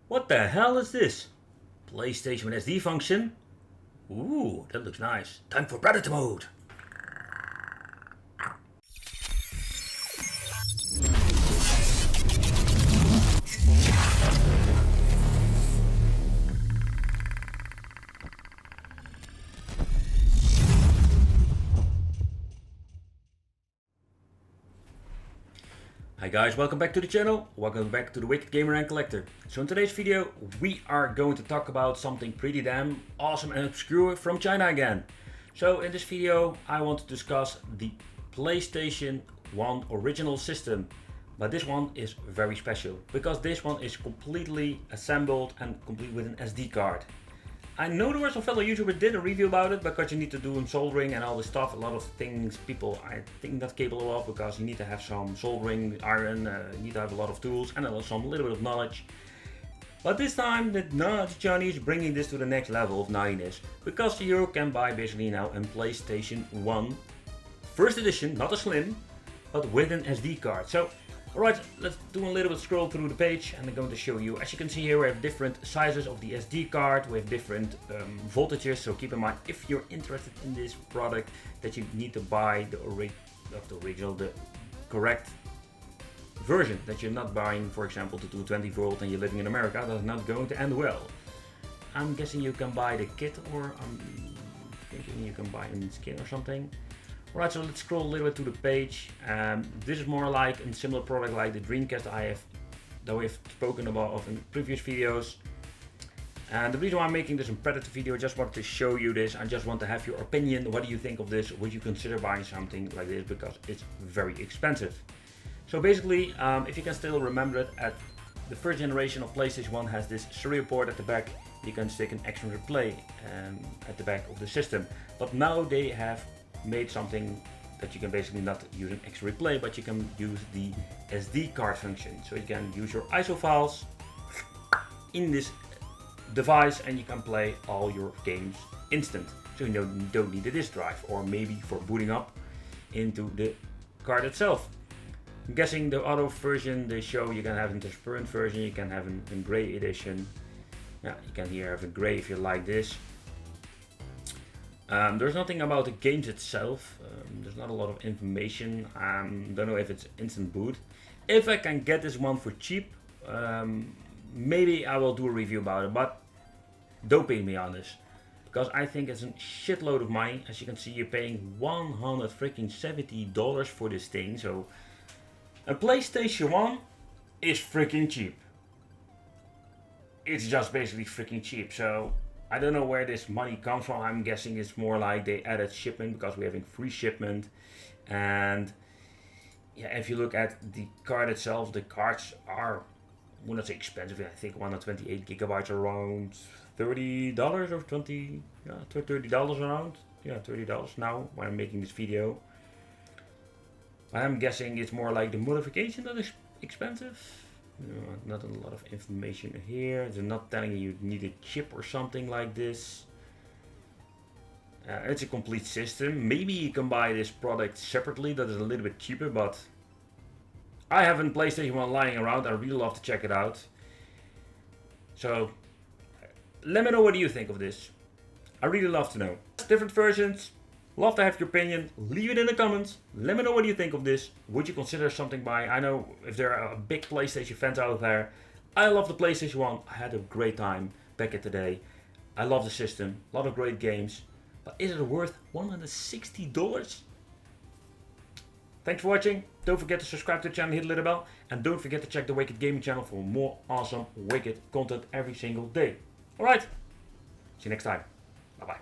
What the hell is this? PlayStation with SD function? Ooh, that looks nice. Time for Predator mode. Hi guys, welcome back to the channel. Welcome back to the Wicked Gamer and Collector. So in today's video we are going to talk about something pretty damn awesome and obscure from China again. So in this video I want to discuss the PlayStation 1 original system. But this one is very special because this one is completely assembled and complete with an SD card. I know there were some fellow YouTubers did a review about it because you need to do soldering and all this stuff. A lot of things people I think not capable of because you need to have some soldering, iron, you need to have a lot of tools and some little bit of knowledge. But this time the Chinese bringing this to the next level of naughtiness because you can buy basically now a PlayStation 1 first edition, not a slim, but with an SD card. So alright, let's do a little bit scroll through the page and I'm going to show you. As you can see here we have different sizes of the SD card, we have different voltages, so keep in mind if you're interested in this product that you need to buy the correct version, that you're not buying for example the 220 volt and you're living in America. That's not going to end well. I'm guessing you can buy the kit, or I'm thinking you can buy a skin or something. Alright, so let's scroll a little bit to the page. This is more like a similar product like the Dreamcast that we've spoken about in previous videos. And the reason why I'm making this a Predator video, I just wanted to show you this. I just want to have your opinion. What do you think of this? Would you consider buying something like this? Because it's very expensive. So basically, if you can still remember it, at the first generation of PlayStation 1 has this serial port at the back. You can stick an external replay at the back of the system. But now they have made something that you can basically not use an extra replay, but you can use the SD card function. So you can use your ISO files in this device and you can play all your games instant. So you don't need a disk drive, or maybe for booting up into the card itself. I'm guessing the other version they show you can have a transparent version, you can have a gray edition. Yeah, you can here have a gray if you like this. There's nothing about the games itself, there's not a lot of information. Don't know if it's instant boot. If I can get this one for cheap, maybe I will do a review about it, but don't pay me on this. Because I think it's a shitload of money. As you can see, you're paying $170 for this thing. So a PlayStation 1 is freaking cheap. It's just basically freaking cheap. So I don't know where this money comes from. I'm guessing it's more like they added shipment because we're having free shipment. And yeah, if you look at the card itself, the cards are, well, not say expensive. I think 128 gigabytes are around $30 or $30 around. Yeah, $30 now when I'm making this video. I'm guessing it's more like the modification that is expensive. Not a lot of information here. They're not telling you need a chip or something like this. It's a complete system. Maybe you can buy this product separately that is a little bit cheaper, but I have a PlayStation 1 lying around. I really love to check it out. So let me know what do you think of this. I really love to know. Different versions. Love to have your opinion. Leave it in the comments. Let me know what you think of this. Would you consider something by? I know if there are big PlayStation fans out there. I love the PlayStation 1. I had a great time back in the day. I love the system. A lot of great games. But is it worth $160? Thanks for watching. Don't forget to subscribe to the channel, hit the little bell. And don't forget to check the Wicked Gaming channel for more awesome Wicked content every single day. Alright. See you next time. Bye bye.